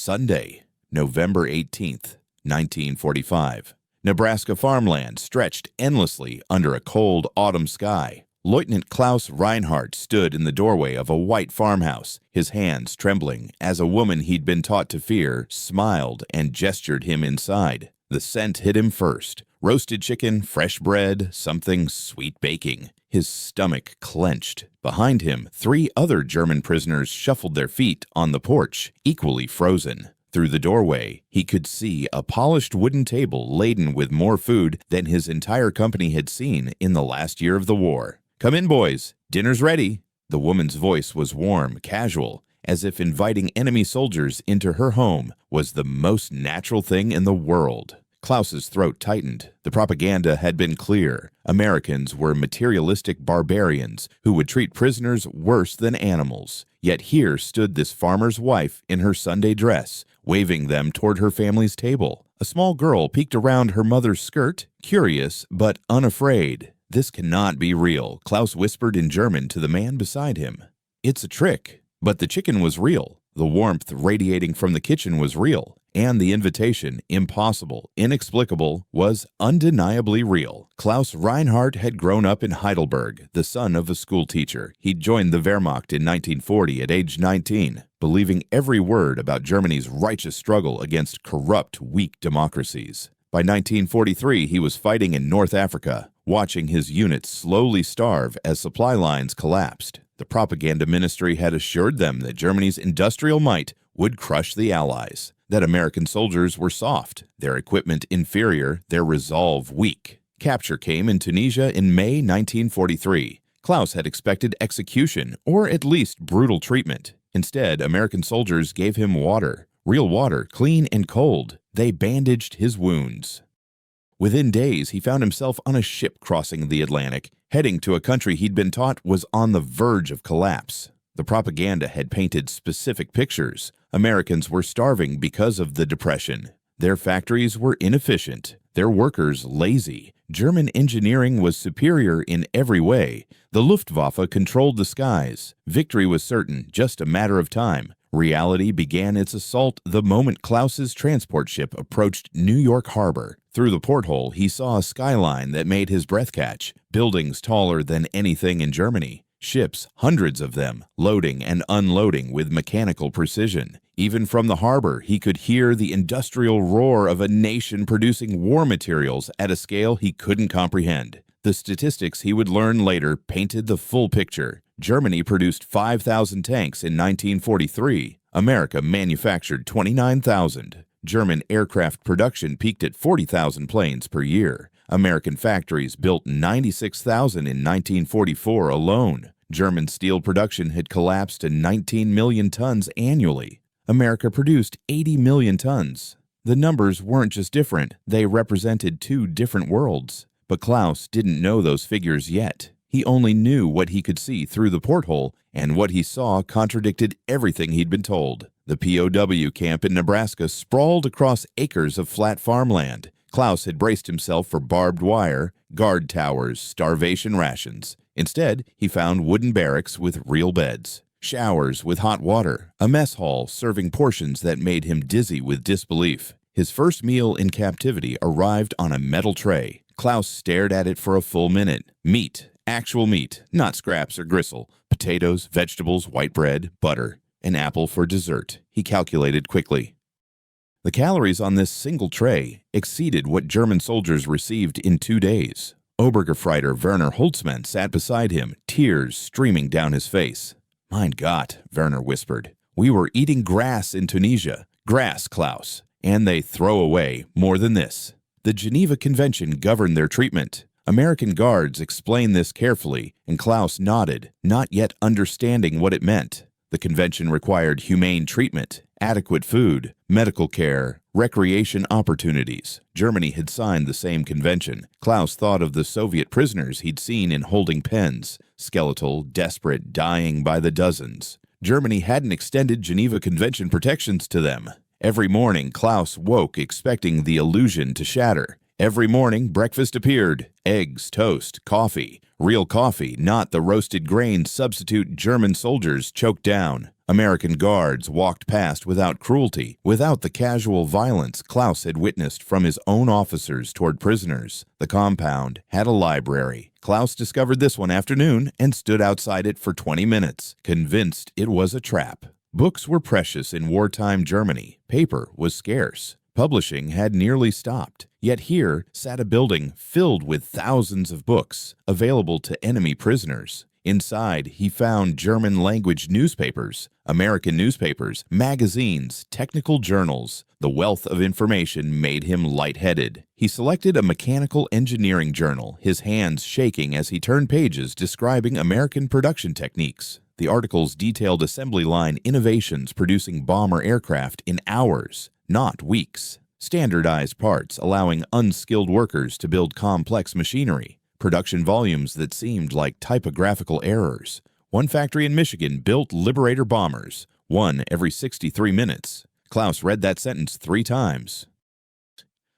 Sunday, November 18th, 1945. Nebraska farmland stretched endlessly under a cold autumn sky. Lieutenant Klaus Reinhardt stood in the doorway of a white farmhouse, his hands trembling as a woman he'd been taught to fear smiled and gestured him inside. The scent hit him first. Roasted chicken, fresh bread, something sweet baking. His stomach clenched. Behind him, 3 other German prisoners shuffled their feet on the porch, equally frozen. Through the doorway, he could see a polished wooden table laden with more food than his entire company had seen in the last year of the war. "Come in, boys. Dinner's ready." The woman's voice was warm, casual, as if inviting enemy soldiers into her home was the most natural thing in the world. Klaus's throat tightened. The propaganda had been clear. Americans were materialistic barbarians who would treat prisoners worse than animals. Yet here stood this farmer's wife in her Sunday dress, waving them toward her family's table. A small girl peeked around her mother's skirt, curious but unafraid. "This cannot be real," Klaus whispered in German to the man beside him. "It's a trick." But the chicken was real. The warmth radiating from the kitchen was real. And the invitation, impossible, inexplicable, was undeniably real. Klaus Reinhardt had grown up in Heidelberg, the son of a schoolteacher. He'd joined the Wehrmacht in 1940 at age 19, believing every word about Germany's righteous struggle against corrupt, weak democracies. By 1943, he was fighting in North Africa, watching his units slowly starve as supply lines collapsed. The propaganda ministry had assured them that Germany's industrial might would crush the Allies, that American soldiers were soft, their equipment inferior, their resolve weak. Capture came in Tunisia in May 1943. Klaus had expected execution, or at least brutal treatment. Instead, American soldiers gave him water. Real water, clean and cold. They bandaged his wounds. Within days, he found himself on a ship crossing the Atlantic, heading to a country he'd been taught was on the verge of collapse. The propaganda had painted specific pictures. Americans were starving because of the Depression. Their factories were inefficient, their workers lazy. German engineering was superior in every way. The Luftwaffe controlled the skies. Victory was certain, just a matter of time. Reality began its assault the moment Klaus's transport ship approached New York Harbor. Through the porthole, he saw a skyline that made his breath catch, buildings taller than anything in Germany, ships, hundreds of them, loading and unloading with mechanical precision. Even from the harbor, he could hear the industrial roar of a nation producing war materials at a scale he couldn't comprehend. The statistics he would learn later painted the full picture. Germany produced 5,000 tanks in 1943. America manufactured 29,000. German aircraft production peaked at 40,000 planes per year. American factories built 96,000 in 1944 alone. German steel production had collapsed to 19 million tons annually. America produced 80 million tons. The numbers weren't just different, they represented 2 different worlds. But Klaus didn't know those figures yet. He only knew what he could see through the porthole, and what he saw contradicted everything he'd been told. The POW camp in Nebraska sprawled across acres of flat farmland. Klaus had braced himself for barbed wire, guard towers, starvation rations. Instead, he found wooden barracks with real beds, showers with hot water, a mess hall serving portions that made him dizzy with disbelief. His first meal in captivity arrived on a metal tray. Klaus stared at it for a full minute. Meat, actual meat, not scraps or gristle. Potatoes, vegetables, white bread, butter, an apple for dessert. He calculated quickly. The calories on this single tray exceeded what German soldiers received in 2 days. Obergefreiter Werner Holtzmann sat beside him, tears streaming down his face. "Mein Gott," Werner whispered. "We were eating grass in Tunisia. Grass, Klaus. And they throw away more than this." The Geneva Convention governed their treatment. American guards explained this carefully, and Klaus nodded, not yet understanding what it meant. The convention required humane treatment, adequate food, medical care, recreation opportunities. Germany had signed the same convention. Klaus thought of the Soviet prisoners he'd seen in holding pens, skeletal, desperate, dying by the dozens. Germany hadn't extended Geneva Convention protections to them. Every morning, Klaus woke expecting the illusion to shatter. Every morning, breakfast appeared. Eggs, toast, coffee. Real coffee, not the roasted grain substitute German soldiers choked down. American guards walked past without cruelty, without the casual violence Klaus had witnessed from his own officers toward prisoners. The compound had a library. Klaus discovered this one afternoon and stood outside it for 20 minutes, convinced it was a trap. Books were precious in wartime Germany. Paper was scarce. Publishing had nearly stopped. Yet here sat a building filled with thousands of books, available to enemy prisoners. Inside, he found German-language newspapers, American newspapers, magazines, technical journals. The wealth of information made him lightheaded. He selected a mechanical engineering journal, his hands shaking as he turned pages describing American production techniques. The articles detailed assembly line innovations producing bomber aircraft in hours, not weeks. Standardized parts allowing unskilled workers to build complex machinery. Production volumes that seemed like typographical errors. One factory in Michigan built Liberator bombers, one every 63 minutes. Klaus read that sentence 3 times.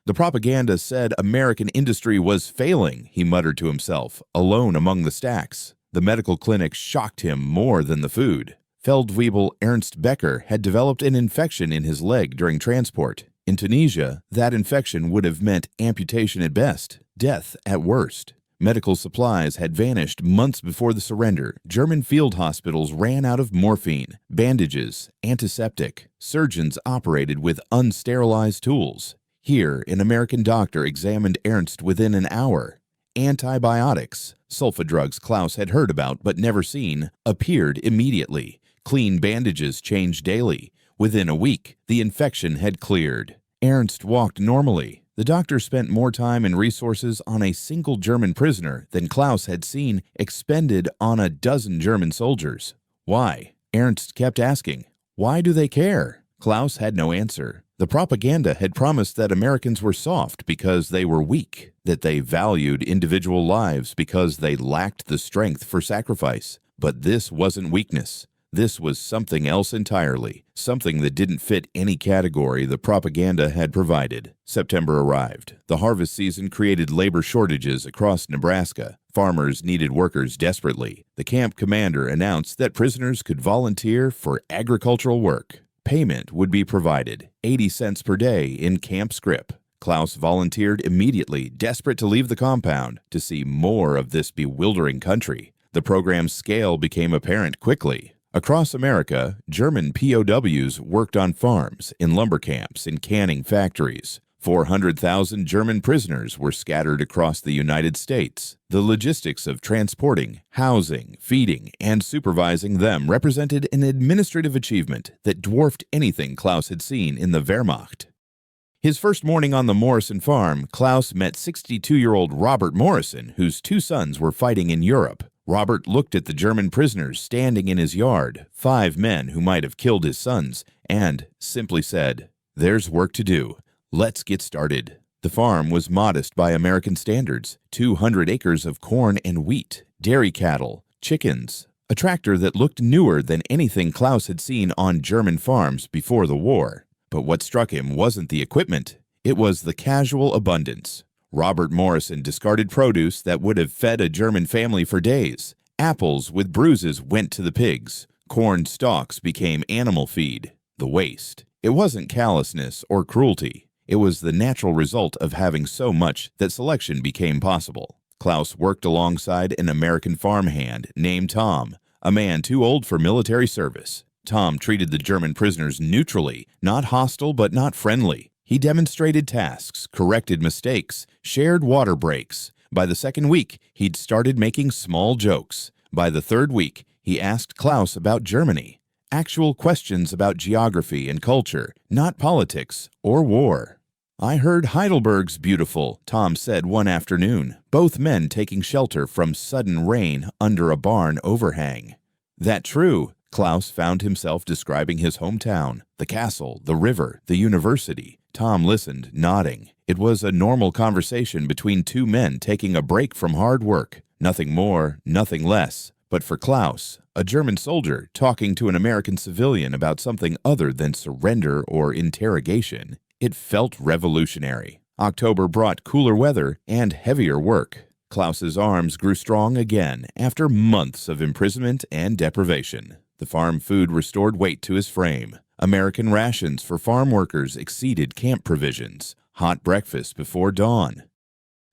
The propaganda said American industry was failing, he muttered to himself, alone among the stacks. The medical clinic shocked him more than the food. Feldwebel Ernst Becker had developed an infection in his leg during transport. In Tunisia, that infection would have meant amputation at best, death at worst. Medical supplies had vanished months before the surrender. German field hospitals ran out of morphine, bandages, antiseptic. Surgeons operated with unsterilized tools. Here, an American doctor examined Ernst within an hour. Antibiotics, sulfa drugs Klaus had heard about but never seen, appeared immediately. Clean bandages changed daily. Within a week, the infection had cleared. Ernst walked normally. The doctor spent more time and resources on a single German prisoner than Klaus had seen expended on a dozen German soldiers. Why? Ernst kept asking. Why do they care? Klaus had no answer. The propaganda had promised that Americans were soft because they were weak, that they valued individual lives because they lacked the strength for sacrifice. But this wasn't weakness. This was something else entirely, something that didn't fit any category the propaganda had provided. September arrived. The harvest season created labor shortages across Nebraska. Farmers needed workers desperately. The camp commander announced that prisoners could volunteer for agricultural work. Payment would be provided, 80 cents per day in camp scrip. Klaus volunteered immediately, desperate to leave the compound, to see more of this bewildering country. The program's scale became apparent quickly. Across America, German POWs worked on farms, in lumber camps, in canning factories. 400,000 German prisoners were scattered across the United States. The logistics of transporting, housing, feeding, and supervising them represented an administrative achievement that dwarfed anything Klaus had seen in the Wehrmacht. His first morning on the Morrison farm, Klaus met 62-year-old Robert Morrison, whose 2 sons were fighting in Europe. Robert looked at the German prisoners standing in his yard, 5 men who might have killed his sons, and simply said, "There's work to do. Let's get started." The farm was modest by American standards, 200 acres of corn and wheat, dairy cattle, chickens, a tractor that looked newer than anything Klaus had seen on German farms before the war. But what struck him wasn't the equipment, it was the casual abundance. Robert Morrison discarded produce that would have fed a German family for days. Apples with bruises went to the pigs. Corn stalks became animal feed. The waste. It wasn't callousness or cruelty. It was the natural result of having so much that selection became possible. Klaus worked alongside an American farmhand named Tom, a man too old for military service. Tom treated the German prisoners neutrally, not hostile but not friendly. He demonstrated tasks, corrected mistakes, shared water breaks. By the second week, he'd started making small jokes. By the third week, he asked Klaus about Germany. Actual questions about geography and culture, not politics or war. "I heard Heidelberg's beautiful," Tom said one afternoon, both men taking shelter from sudden rain under a barn overhang. "That true?" Klaus found himself describing his hometown, the castle, the river, the university. Tom listened, nodding. It was a normal conversation between 2 men taking a break from hard work. Nothing more, nothing less. But for Klaus, a German soldier talking to an American civilian about something other than surrender or interrogation, it felt revolutionary. October brought cooler weather and heavier work. Klaus's arms grew strong again after months of imprisonment and deprivation. The farm food restored weight to his frame. American rations for farm workers exceeded camp provisions. Hot breakfast before dawn.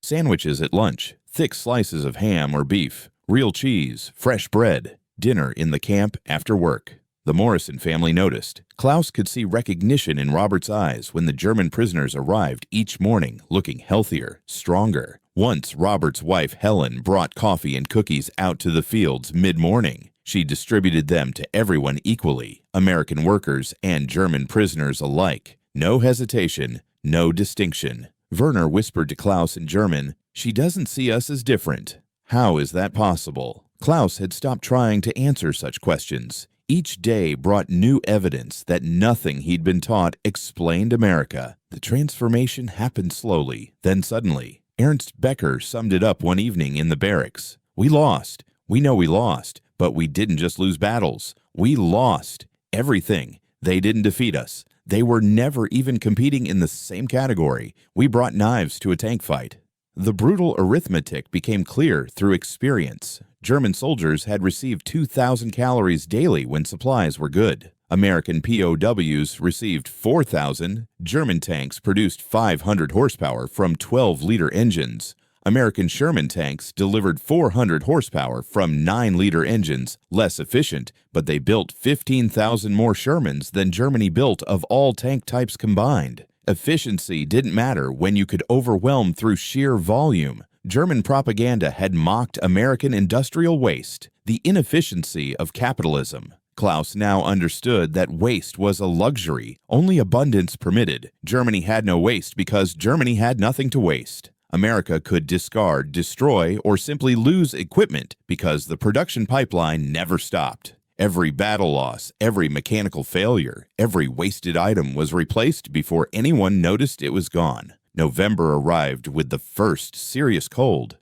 Sandwiches at lunch, thick slices of ham or beef, real cheese, fresh bread. Dinner in the camp after work. The Morrison family noticed. Klaus could see recognition in Robert's eyes when the German prisoners arrived each morning, looking healthier, stronger. Once Robert's wife Helen brought coffee and cookies out to the fields mid-morning. She distributed them to everyone equally, American workers and German prisoners alike. No hesitation, no distinction. Werner whispered to Klaus in German, "She doesn't see us as different." How is that possible? Klaus had stopped trying to answer such questions. Each day brought new evidence that nothing he'd been taught explained America. The transformation happened slowly, then suddenly. Ernst Becker summed it up one evening in the barracks. "We lost. We know we lost, but we didn't just lose battles. We lost everything. They didn't defeat us. They were never even competing in the same category. We brought knives to a tank fight." The brutal arithmetic became clear through experience. German soldiers had received 2,000 calories daily when supplies were good. American POWs received 4,000. German tanks produced 500 horsepower from 12-liter engines. American Sherman tanks delivered 400 horsepower from 9-liter engines, less efficient, but they built 15,000 more Shermans than Germany built of all tank types combined. Efficiency didn't matter when you could overwhelm through sheer volume. German propaganda had mocked American industrial waste, the inefficiency of capitalism. Klaus now understood that waste was a luxury, only abundance permitted. Germany had no waste because Germany had nothing to waste. America could discard, destroy, or simply lose equipment because the production pipeline never stopped. Every battle loss, every mechanical failure, every wasted item was replaced before anyone noticed it was gone. November arrived with the first serious cold.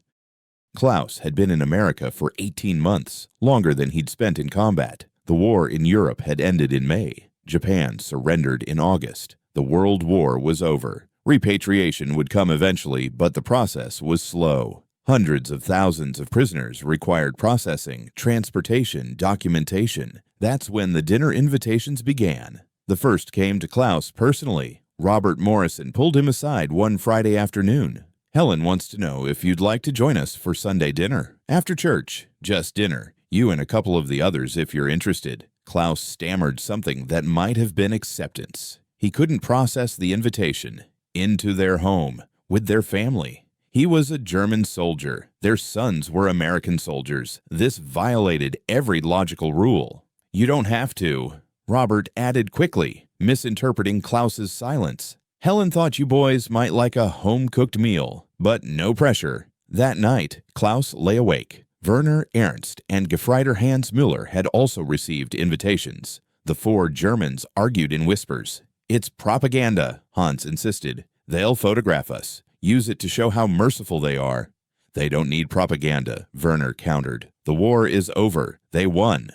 Klaus had been in America for 18 months, longer than he'd spent in combat. The war in Europe had ended in May. Japan surrendered in August. The World War was over. Repatriation would come eventually, but the process was slow. Hundreds of thousands of prisoners required processing, transportation, documentation. That's when the dinner invitations began. The first came to Klaus personally. Robert Morrison pulled him aside one Friday afternoon. "Helen wants to know if you'd like to join us for Sunday dinner. After church, just dinner. You and a couple of the others if you're interested." Klaus stammered something that might have been acceptance. He couldn't process the invitation. Into their home, with their family. He was a German soldier. Their sons were American soldiers. This violated every logical rule. "You don't have to," Robert added quickly, misinterpreting Klaus's silence. "Helen thought you boys might like a home-cooked meal, but no pressure." That night, Klaus lay awake. Werner Ernst and Gefreiter Hans Müller had also received invitations. The four Germans argued in whispers. "It's propaganda," Hans insisted. "They'll photograph us. Use it to show how merciful they are." "They don't need propaganda," Werner countered. "The war is over. They won."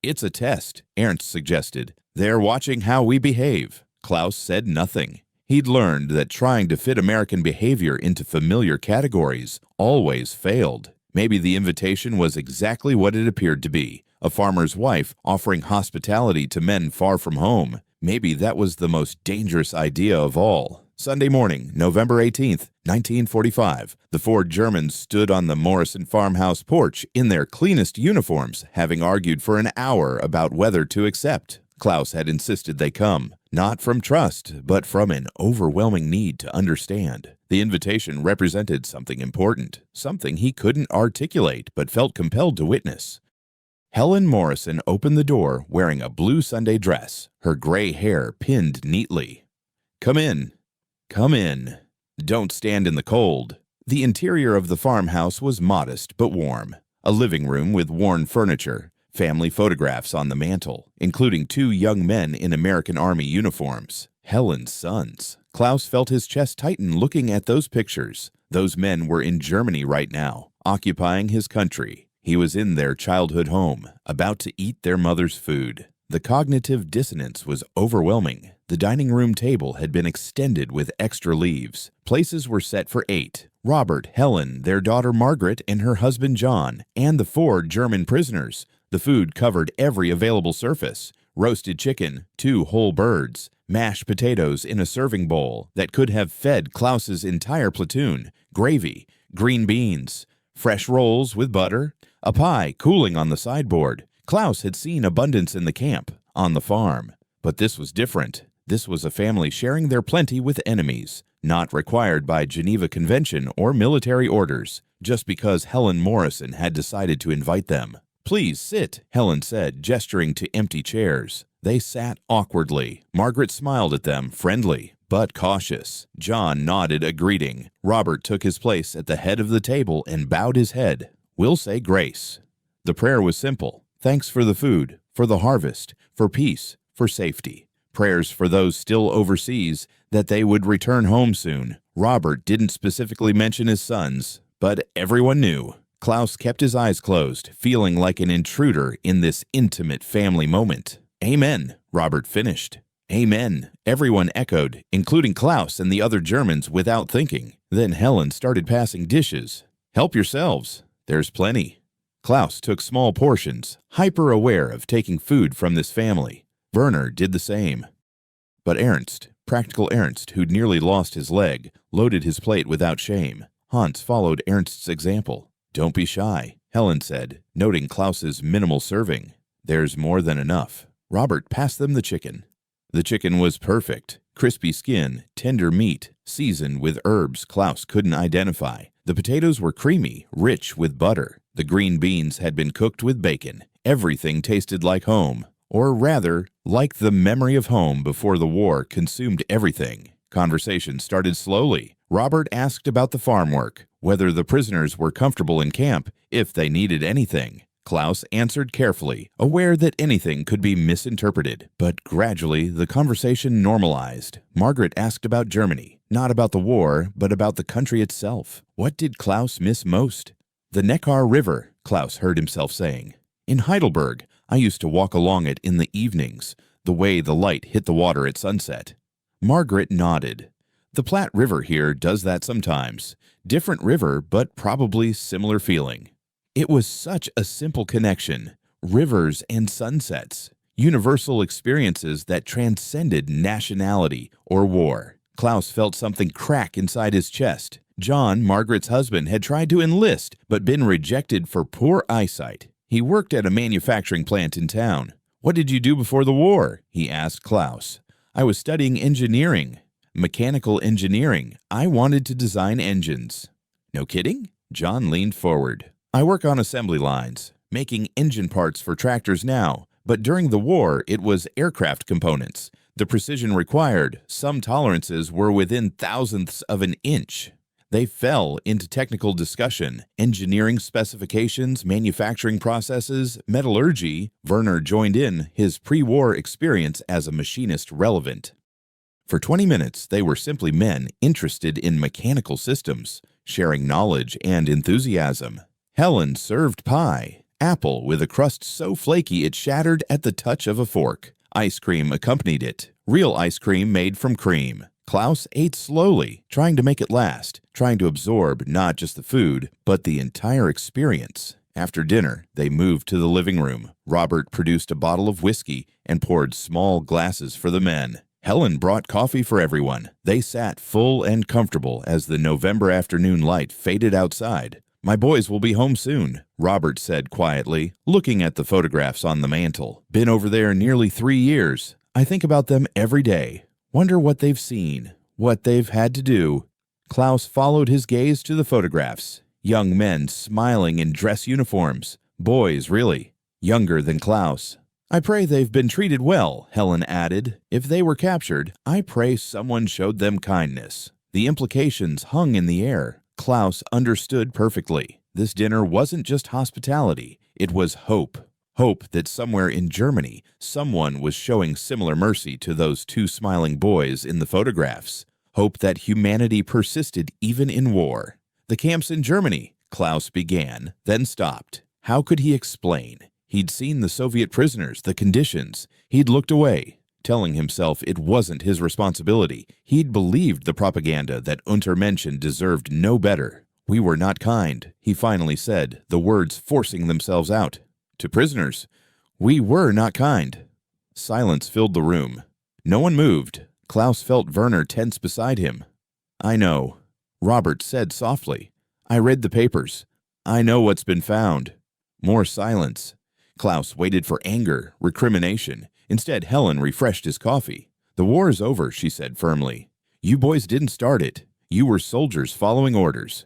"It's a test," Ernst suggested. "They're watching how we behave." Klaus said nothing. He'd learned that trying to fit American behavior into familiar categories always failed. Maybe the invitation was exactly what it appeared to be, a farmer's wife offering hospitality to men far from home. Maybe that was the most dangerous idea of all. Sunday morning, November 18th, 1945, the four Germans stood on the Morrison farmhouse porch in their cleanest uniforms, having argued for an hour about whether to accept. Klaus had insisted they come, not from trust, but from an overwhelming need to understand. The invitation represented something important, something he couldn't articulate but felt compelled to witness. Helen Morrison opened the door wearing a blue Sunday dress, her gray hair pinned neatly. "Come in. Come in. Don't stand in the cold." The interior of the farmhouse was modest but warm. A living room with worn furniture, family photographs on the mantel, including two young men in American Army uniforms, Helen's sons. Klaus felt his chest tighten looking at those pictures. Those men were in Germany right now, occupying his country. He was in their childhood home, about to eat their mother's food. The cognitive dissonance was overwhelming. The dining room table had been extended with extra leaves. Places were set for 8. Robert, Helen, their daughter Margaret, and her husband John, and the 4 German prisoners. The food covered every available surface: roasted chicken, 2 whole birds, mashed potatoes in a serving bowl that could have fed Klaus's entire platoon, gravy, green beans, fresh rolls with butter, a pie cooling on the sideboard. Klaus had seen abundance in the camp, on the farm. But this was different. This was a family sharing their plenty with enemies, not required by Geneva Convention or military orders, just because Helen Morrison had decided to invite them. "Please sit," Helen said, gesturing to empty chairs. They sat awkwardly. Margaret smiled at them, friendly but cautious. John nodded a greeting. Robert took his place at the head of the table and bowed his head. "We'll say grace." The prayer was simple. Thanks for the food, for the harvest, for peace, for safety. Prayers for those still overseas, that they would return home soon. Robert didn't specifically mention his sons, but everyone knew. Klaus kept his eyes closed, feeling like an intruder in this intimate family moment. "Amen," Robert finished. "Amen," everyone echoed, including Klaus and the other Germans, without thinking. Then Helen started passing dishes. "Help yourselves. There's plenty." Klaus took small portions, hyper-aware of taking food from this family. Werner did the same. But Ernst, practical Ernst, who'd nearly lost his leg, loaded his plate without shame. Hans followed Ernst's example. "Don't be shy," Helen said, noting Klaus's minimal serving. "There's more than enough." Robert passed them the chicken. The chicken was perfect. Crispy skin, tender meat, seasoned with herbs Klaus couldn't identify. The potatoes were creamy, rich with butter. The green beans had been cooked with bacon. Everything tasted like home, or rather, like the memory of home before the war consumed everything. Conversation started slowly. Robert asked about the farm work, whether the prisoners were comfortable in camp, if they needed anything. Klaus answered carefully, aware that anything could be misinterpreted. But gradually, the conversation normalized. Margaret asked about Germany, not about the war, but about the country itself. What did Klaus miss most? "The Neckar River," Klaus heard himself saying. "In Heidelberg, I used to walk along it in the evenings, the way the light hit the water at sunset." Margaret nodded. "The Platte River here does that sometimes. Different river, but probably similar feeling." It was such a simple connection. Rivers and sunsets. Universal experiences that transcended nationality or war. Klaus felt something crack inside his chest. John, Margaret's husband, had tried to enlist, but been rejected for poor eyesight. He worked at a manufacturing plant in town. "What did you do before the war?" he asked Klaus. "I was studying engineering. Mechanical engineering. I wanted to design engines." "No kidding?" John leaned forward. "I work on assembly lines, making engine parts for tractors now, but during the war it was aircraft components. The precision required, some tolerances were within thousandths of an inch." They fell into technical discussion, engineering specifications, manufacturing processes, metallurgy. Werner joined in, his pre-war experience as a machinist relevant. For 20 minutes, they were simply men interested in mechanical systems, sharing knowledge and enthusiasm. Helen served pie, apple with a crust so flaky it shattered at the touch of a fork. Ice cream accompanied it, real ice cream made from cream. Klaus ate slowly, trying to make it last, trying to absorb not just the food, but the entire experience. After dinner, they moved to the living room. Robert produced a bottle of whiskey and poured small glasses for the men. Helen brought coffee for everyone. They sat full and comfortable as the November afternoon light faded outside. "My boys will be home soon," Robert said quietly, looking at the photographs on the mantel. "Been over there nearly 3 years. I think about them every day. Wonder what they've seen, what they've had to do." Klaus followed his gaze to the photographs. Young men smiling in dress uniforms. Boys, really. Younger than Klaus. "I pray they've been treated well," Helen added. "If they were captured, I pray someone showed them kindness." The implications hung in the air. Klaus understood perfectly. This dinner wasn't just hospitality, it was hope. Hope that somewhere in Germany, someone was showing similar mercy to those 2 smiling boys in the photographs. Hope that humanity persisted even in war. "The camps in Germany," Klaus began, then stopped. How could he explain? He'd seen the Soviet prisoners, the conditions. He'd looked away, telling himself it wasn't his responsibility. He'd believed the propaganda that Untermenschen deserved no better. "We were not kind," he finally said, the words forcing themselves out. To prisoners, "We were not kind." Silence filled the room. No one moved. Klaus felt Werner tense beside him. "I know," Robert said softly. "I read the papers. I know what's been found." More silence. Klaus waited for anger, recrimination. Instead, Helen refreshed his coffee. "The war is over," she said firmly. "You boys didn't start it. You were soldiers following orders.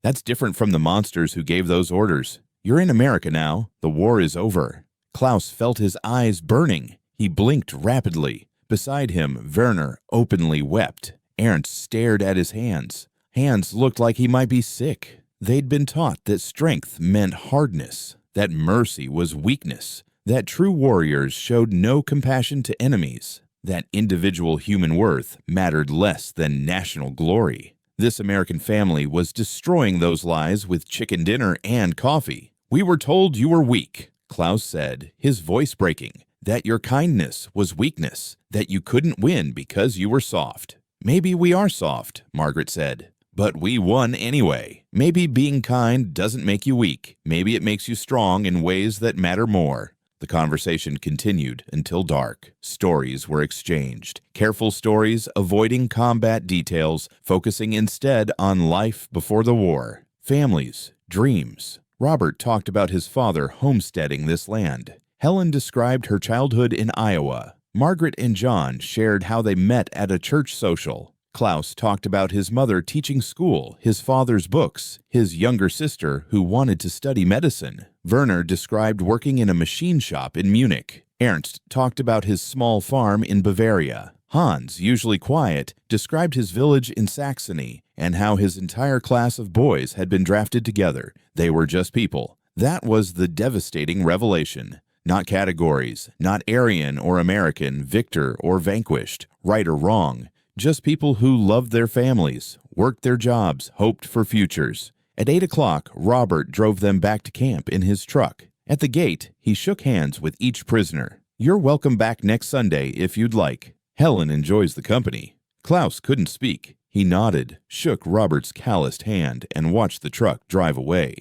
That's different from the monsters who gave those orders. You're in America now. The war is over." Klaus felt his eyes burning. He blinked rapidly. Beside him, Werner openly wept. Ernst stared at his hands. Hands looked like he might be sick. They'd been taught that strength meant hardness, that mercy was weakness, that true warriors showed no compassion to enemies, that individual human worth mattered less than national glory. This American family was destroying those lies with chicken dinner and coffee. "We were told you were weak," Klaus said, his voice breaking, "that your kindness was weakness, that you couldn't win because you were soft." "Maybe we are soft," Margaret said, "but we won anyway. Maybe being kind doesn't make you weak. Maybe it makes you strong in ways that matter more." The conversation continued until dark. Stories were exchanged. Careful stories, avoiding combat details, focusing instead on life before the war. Families, dreams. Robert talked about his father homesteading this land. Helen described her childhood in Iowa. Margaret and John shared how they met at a church social. Klaus talked about his mother teaching school, his father's books, his younger sister who wanted to study medicine. Werner described working in a machine shop in Munich. Ernst talked about his small farm in Bavaria. Hans, usually quiet, described his village in Saxony and how his entire class of boys had been drafted together. They were just people. That was the devastating revelation. Not categories, not Aryan or American, victor or vanquished, right or wrong. Just people who loved their families, worked their jobs, hoped for futures. At 8 o'clock, Robert drove them back to camp in his truck. At the gate, he shook hands with each prisoner. "You're welcome back next Sunday if you'd like. Helen enjoys the company." Klaus couldn't speak. He nodded, shook Robert's calloused hand, and watched the truck drive away.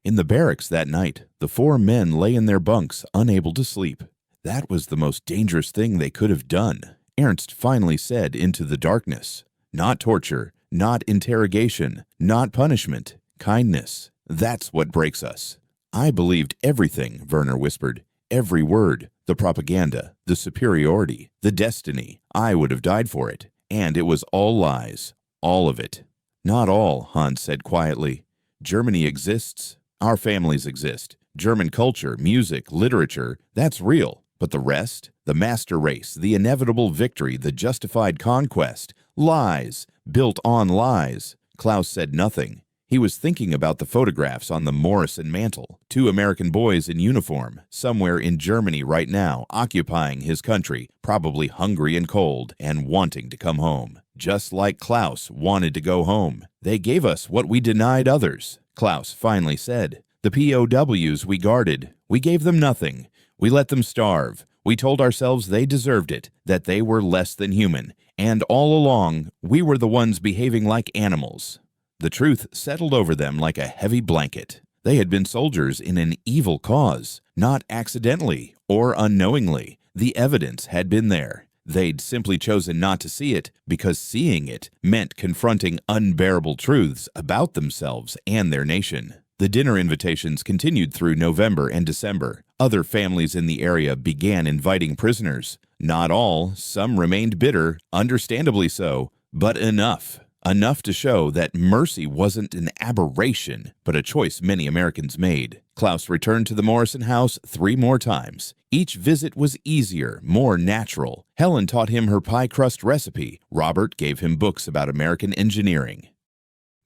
In the barracks that night, the 4 men lay in their bunks, unable to sleep. That was the most dangerous thing they could have done. Ernst finally said into the darkness, "Not torture, not interrogation, not punishment, kindness. That's what breaks us." "I believed everything," Werner whispered. "Every word, the propaganda, the superiority, the destiny. I would have died for it. And it was all lies. All of it." "Not all," Hans said quietly. "Germany exists. Our families exist. German culture, music, literature, that's real. But the rest, the master race, the inevitable victory, the justified conquest, lies, built on lies." Klaus said nothing. He was thinking about the photographs on the Morrison mantle. 2 American boys in uniform, somewhere in Germany right now, occupying his country, probably hungry and cold, and wanting to come home. Just like Klaus wanted to go home. "They gave us what we denied others," Klaus finally said. "The POWs we guarded, we gave them nothing. We let them starve. We told ourselves they deserved it, that they were less than human. And all along, we were the ones behaving like animals." The truth settled over them like a heavy blanket. They had been soldiers in an evil cause, not accidentally or unknowingly. The evidence had been there. They'd simply chosen not to see it because seeing it meant confronting unbearable truths about themselves and their nation. The dinner invitations continued through November and December. Other families in the area began inviting prisoners. Not all, some remained bitter, understandably so, but enough. Enough to show that mercy wasn't an aberration, but a choice many Americans made. Klaus returned to the Morrison house 3 more times. Each visit was easier, more natural. Helen taught him her pie crust recipe. Robert gave him books about American engineering.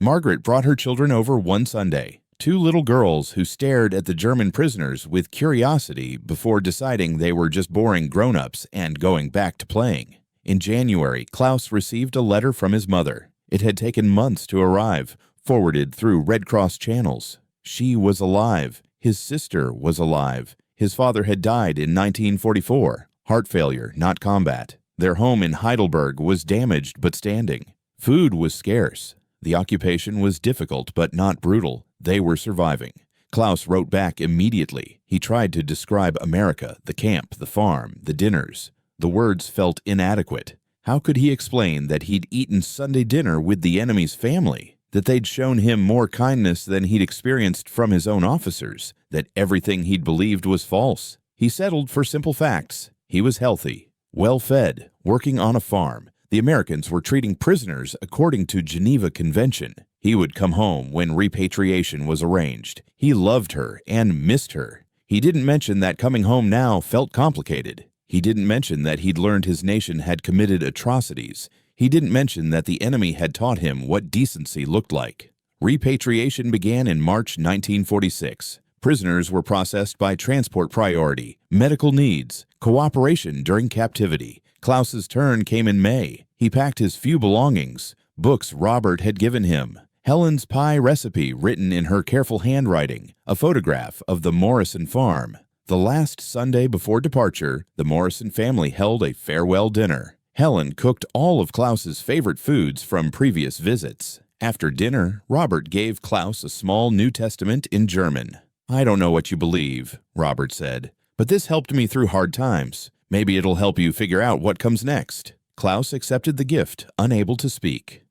Margaret brought her children over one Sunday. 2 little girls who stared at the German prisoners with curiosity before deciding they were just boring grown-ups and going back to playing. In January, Klaus received a letter from his mother. It had taken months to arrive, forwarded through Red Cross channels. She was alive. His sister was alive. His father had died in 1944. Heart failure, not combat. Their home in Heidelberg was damaged but standing. Food was scarce. The occupation was difficult but not brutal. They were surviving. Klaus wrote back immediately. He tried to describe America, the camp, the farm, the dinners. The words felt inadequate. How could he explain that he'd eaten Sunday dinner with the enemy's family, that they'd shown him more kindness than he'd experienced from his own officers, that everything he'd believed was false? He settled for simple facts. He was healthy, well-fed, working on a farm. The Americans were treating prisoners according to Geneva Convention. He would come home when repatriation was arranged. He loved her and missed her. He didn't mention that coming home now felt complicated. He didn't mention that he'd learned his nation had committed atrocities. He didn't mention that the enemy had taught him what decency looked like. Repatriation began in March 1946. Prisoners were processed by transport priority, medical needs, cooperation during captivity. Klaus's turn came in May. He packed his few belongings, books Robert had given him, Helen's pie recipe written in her careful handwriting, a photograph of the Morrison farm. The last Sunday before departure, the Morrison family held a farewell dinner. Helen cooked all of Klaus's favorite foods from previous visits. After dinner, Robert gave Klaus a small New Testament in German. "I don't know what you believe," Robert said, "but this helped me through hard times. Maybe it'll help you figure out what comes next." Klaus accepted the gift, unable to speak.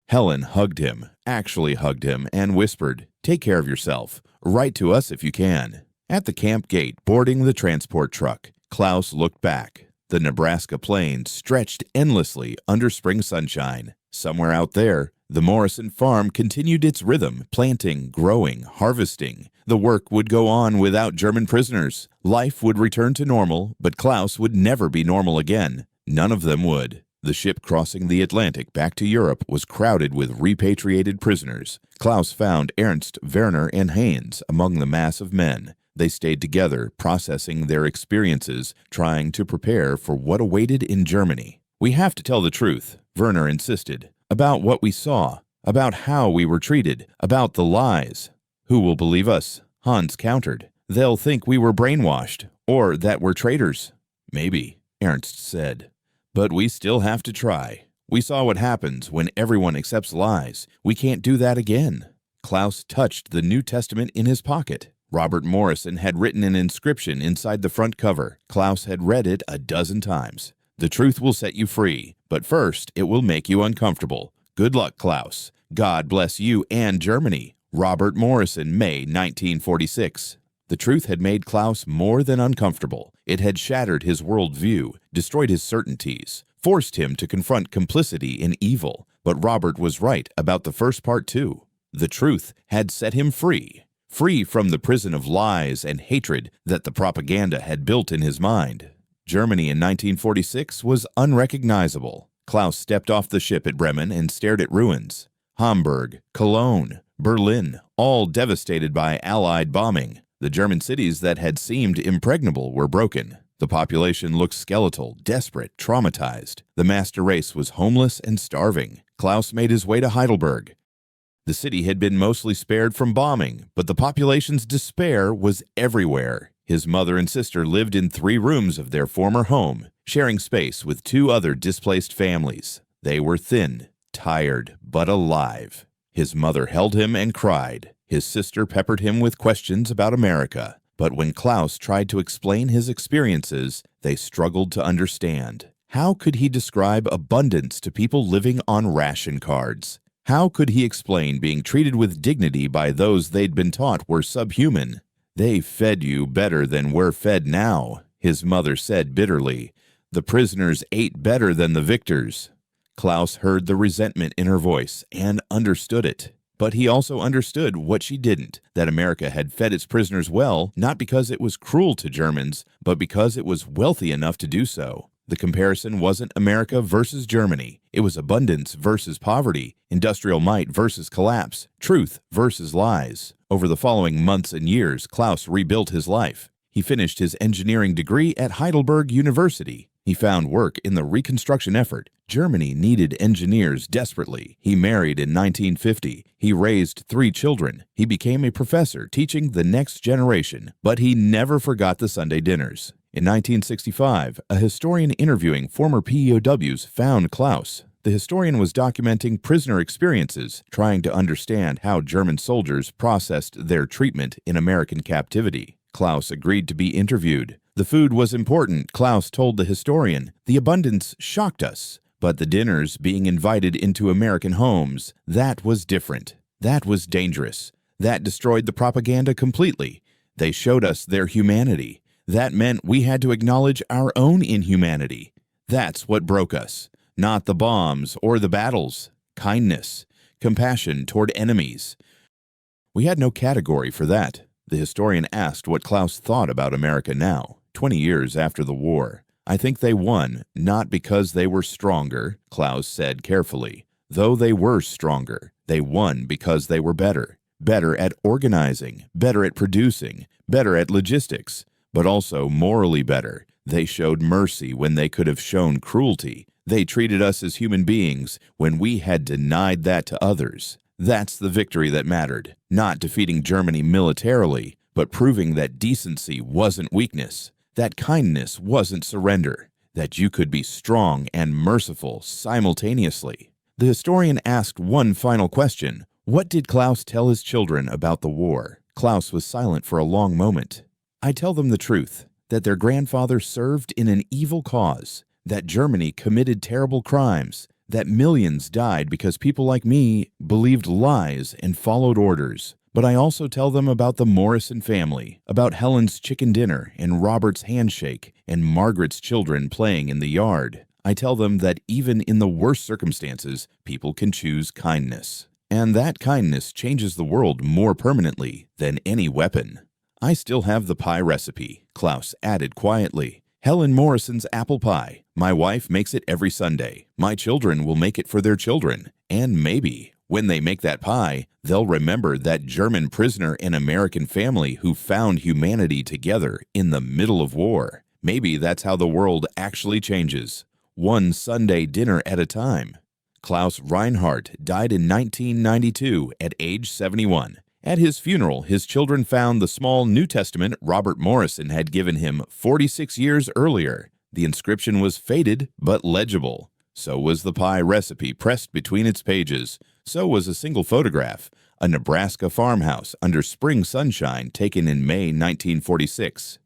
Helen hugged him, actually hugged him, and whispered, "Take care of yourself. Write to us if you can." At the camp gate, boarding the transport truck, Klaus looked back. The Nebraska plains stretched endlessly under spring sunshine. Somewhere out there, the Morrison farm continued its rhythm, planting, growing, harvesting. The work would go on without German prisoners. Life would return to normal, but Klaus would never be normal again. None of them would. The ship crossing the Atlantic back to Europe was crowded with repatriated prisoners. Klaus found Ernst, Werner, and Heinz among the mass of men. They stayed together, processing their experiences, trying to prepare for what awaited in Germany. "We have to tell the truth," Werner insisted, "about what we saw, about how we were treated, about the lies." "Who will believe us?" Hans countered. "They'll think we were brainwashed, or that we're traitors." "Maybe," Ernst said. "But we still have to try. We saw what happens when everyone accepts lies. We can't do that again." Klaus touched the New Testament in his pocket. Robert Morrison had written an inscription inside the front cover. Klaus had read it a dozen times. "The truth will set you free, but first it will make you uncomfortable. Good luck, Klaus. God bless you and Germany." Robert Morrison, May 1946. The truth had made Klaus more than uncomfortable. It had shattered his worldview, destroyed his certainties, forced him to confront complicity in evil. But Robert was right about the first part too. The truth had set him free. Free from the prison of lies and hatred that the propaganda had built in his mind. Germany in 1946 was unrecognizable. Klaus stepped off the ship at Bremen and stared at ruins. Hamburg, Cologne, Berlin, all devastated by Allied bombing. The German cities that had seemed impregnable were broken. The population looked skeletal, desperate, traumatized. The master race was homeless and starving. Klaus made his way to Heidelberg. The city had been mostly spared from bombing, but the population's despair was everywhere. His mother and sister lived in 3 rooms of their former home, sharing space with 2 other displaced families. They were thin, tired, but alive. His mother held him and cried. His sister peppered him with questions about America. But when Klaus tried to explain his experiences, they struggled to understand. How could he describe abundance to people living on ration cards? How could he explain being treated with dignity by those they'd been taught were subhuman? "They fed you better than we're fed now," his mother said bitterly. "The prisoners ate better than the victors." Klaus heard the resentment in her voice and understood it. But he also understood what she didn't, that America had fed its prisoners well, not because it was cruel to Germans, but because it was wealthy enough to do so. The comparison wasn't America versus Germany. It was abundance versus poverty, industrial might versus collapse, truth versus lies. Over the following months and years, Klaus rebuilt his life. He finished his engineering degree at Heidelberg University. He found work in the reconstruction effort. Germany needed engineers desperately. He married in 1950. He raised 3 children. He became a professor teaching the next generation, but he never forgot the Sunday dinners. In 1965, a historian interviewing former POWs found Klaus. The historian was documenting prisoner experiences, trying to understand how German soldiers processed their treatment in American captivity. Klaus agreed to be interviewed. The food was important, Klaus told the historian. The abundance shocked us. But the dinners being invited into American homes, that was different. That was dangerous. That destroyed the propaganda completely. They showed us their humanity. That meant we had to acknowledge our own inhumanity. That's what broke us. Not the bombs or the battles. Kindness. Compassion toward enemies. We had no category for that. The historian asked what Klaus thought about America now, 20 years after the war. I think they won, not because they were stronger, Klaus said carefully. Though they were stronger, they won because they were better. Better at organizing, better at producing, better at logistics, but also morally better. They showed mercy when they could have shown cruelty. They treated us as human beings when we had denied that to others. That's the victory that mattered, not defeating Germany militarily, but proving that decency wasn't weakness, that kindness wasn't surrender, that you could be strong and merciful simultaneously. The historian asked one final question. What did Klaus tell his children about the war? Klaus was silent for a long moment. I tell them the truth, that their grandfather served in an evil cause, that Germany committed terrible crimes, that millions died because people like me believed lies and followed orders. But I also tell them about the Morrison family, about Helen's chicken dinner and Robert's handshake and Margaret's children playing in the yard. I tell them that even in the worst circumstances, people can choose kindness. And that kindness changes the world more permanently than any weapon. I still have the pie recipe, Klaus added quietly. Helen Morrison's apple pie. My wife makes it every Sunday. My children will make it for their children. And maybe, when they make that pie, they'll remember that German prisoner and American family who found humanity together in the middle of war. Maybe that's how the world actually changes. One Sunday dinner at a time. Klaus Reinhardt died in 1992 at age 71. At his funeral, his children found the small New Testament Robert Morrison had given him 46 years earlier. The inscription was faded but legible. So was the pie recipe pressed between its pages. So was a single photograph, a Nebraska farmhouse under spring sunshine taken in May 1946.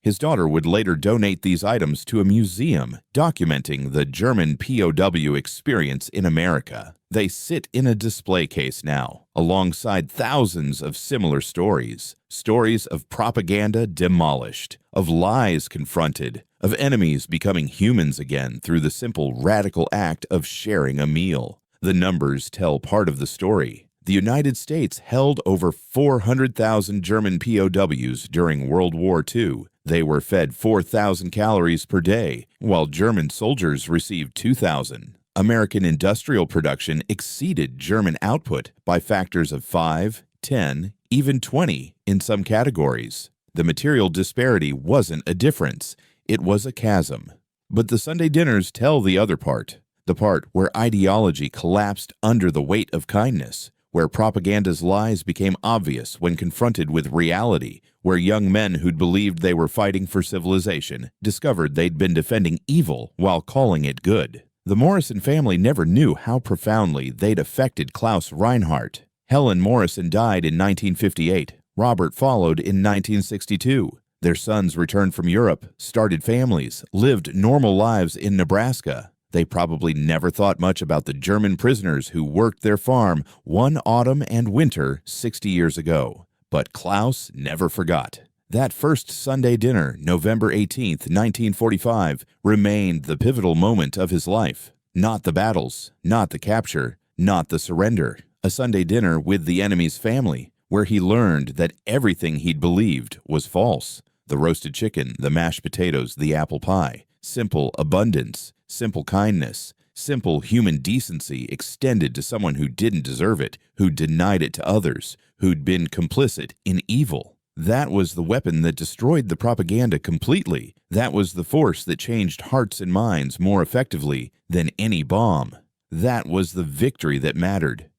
His daughter would later donate these items to a museum documenting the German POW experience in America. They sit in a display case now, alongside thousands of similar stories. Stories of propaganda demolished, of lies confronted, of enemies becoming humans again through the simple radical act of sharing a meal. The numbers tell part of the story. The United States held over 400,000 German POWs during World War II. They were fed 4,000 calories per day, while German soldiers received 2,000. American industrial production exceeded German output by factors of 5, 10, even 20 in some categories. The material disparity wasn't a difference, it was a chasm. But the Sunday dinners tell the other part, the part where ideology collapsed under the weight of kindness, where propaganda's lies became obvious when confronted with reality, where young men who'd believed they were fighting for civilization discovered they'd been defending evil while calling it good. The Morrison family never knew how profoundly they'd affected Klaus Reinhardt. Helen Morrison died in 1958. Robert followed in 1962. Their sons returned from Europe, started families, lived normal lives in Nebraska. They probably never thought much about the German prisoners who worked their farm one autumn and winter 60 years ago. But Klaus never forgot. That first Sunday dinner, November 18, 1945, remained the pivotal moment of his life. Not the battles, not the capture, not the surrender. A Sunday dinner with the enemy's family, where he learned that everything he'd believed was false. The roasted chicken, the mashed potatoes, the apple pie. Simple abundance, simple kindness, simple human decency extended to someone who didn't deserve it, who denied it to others, who'd been complicit in evil. That was the weapon that destroyed the propaganda completely. That was the force that changed hearts and minds more effectively than any bomb. That was the victory that mattered.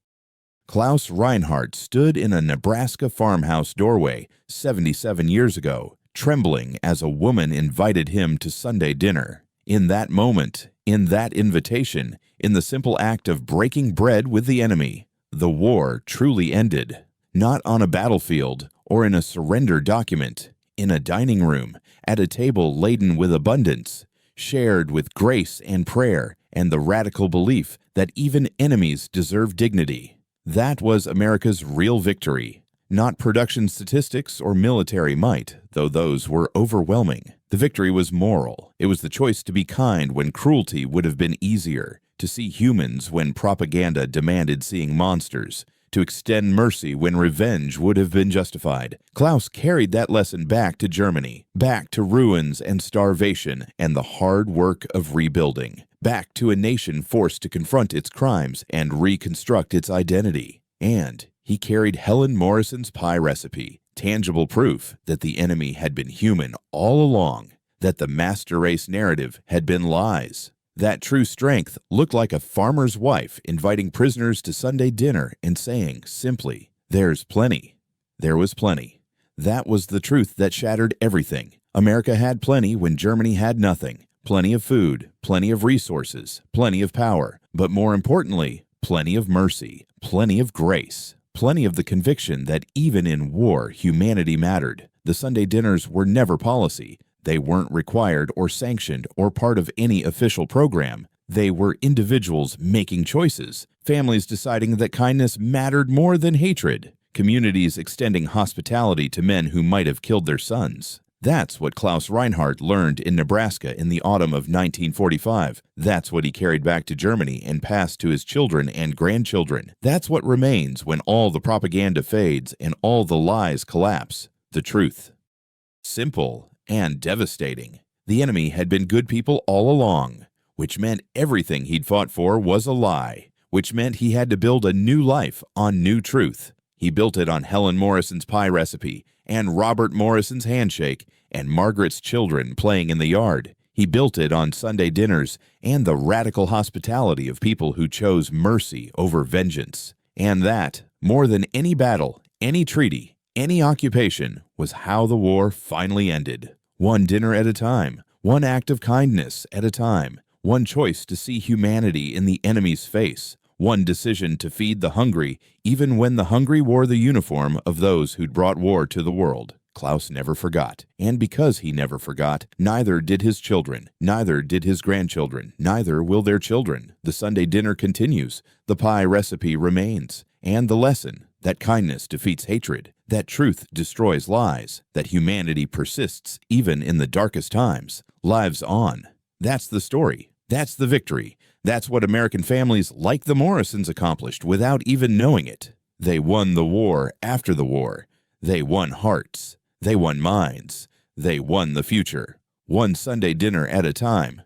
Klaus Reinhardt stood in a Nebraska farmhouse doorway 77 years ago, trembling as a woman invited him to Sunday dinner. In that moment, in that invitation, in the simple act of breaking bread with the enemy, the war truly ended. Not on a battlefield or in a surrender document, in a dining room, at a table laden with abundance, shared with grace and prayer and the radical belief that even enemies deserve dignity. That was America's real victory. Not production statistics or military might, though those were overwhelming. The victory was moral. It was the choice to be kind when cruelty would have been easier, to see humans when propaganda demanded seeing monsters, to extend mercy when revenge would have been justified. Klaus carried that lesson back to Germany, back to ruins and starvation and the hard work of rebuilding, back to a nation forced to confront its crimes and reconstruct its identity. And he carried Helen Morrison's pie recipe, tangible proof that the enemy had been human all along, that the master race narrative had been lies. That true strength looked like a farmer's wife inviting prisoners to Sunday dinner and saying simply, "There's plenty." There was plenty. That was the truth that shattered everything. America had plenty when Germany had nothing. Plenty of food, plenty of resources, plenty of power, but more importantly, plenty of mercy, plenty of grace, plenty of the conviction that even in war, humanity mattered. The Sunday dinners were never policy. They weren't required or sanctioned or part of any official program. They were individuals making choices, families deciding that kindness mattered more than hatred, communities extending hospitality to men who might have killed their sons. That's what Klaus Reinhardt learned in Nebraska in the autumn of 1945. That's what he carried back to Germany and passed to his children and grandchildren. That's what remains when all the propaganda fades and all the lies collapse. The truth. Simple and devastating. The enemy had been good people all along, which meant everything he'd fought for was a lie, which meant he had to build a new life on new truth. He built it on Helen Morrison's pie recipe and Robert Morrison's handshake and Margaret's children playing in the yard. He built it on Sunday dinners and the radical hospitality of people who chose mercy over vengeance. And that, more than any battle, any treaty, any occupation, was how the war finally ended. One dinner at a time, one act of kindness at a time, one choice to see humanity in the enemy's face, one decision to feed the hungry, even when the hungry wore the uniform of those who'd brought war to the world. Klaus never forgot, and because he never forgot, neither did his children, neither did his grandchildren, neither will their children. The Sunday dinner continues, the pie recipe remains, and the lesson that kindness defeats hatred, that truth destroys lies, that humanity persists even in the darkest times, lives on. That's the story. That's the victory. That's what American families like the Morrisons accomplished without even knowing it. They won the war after the war. They won hearts. They won minds. They won the future. One Sunday dinner at a time.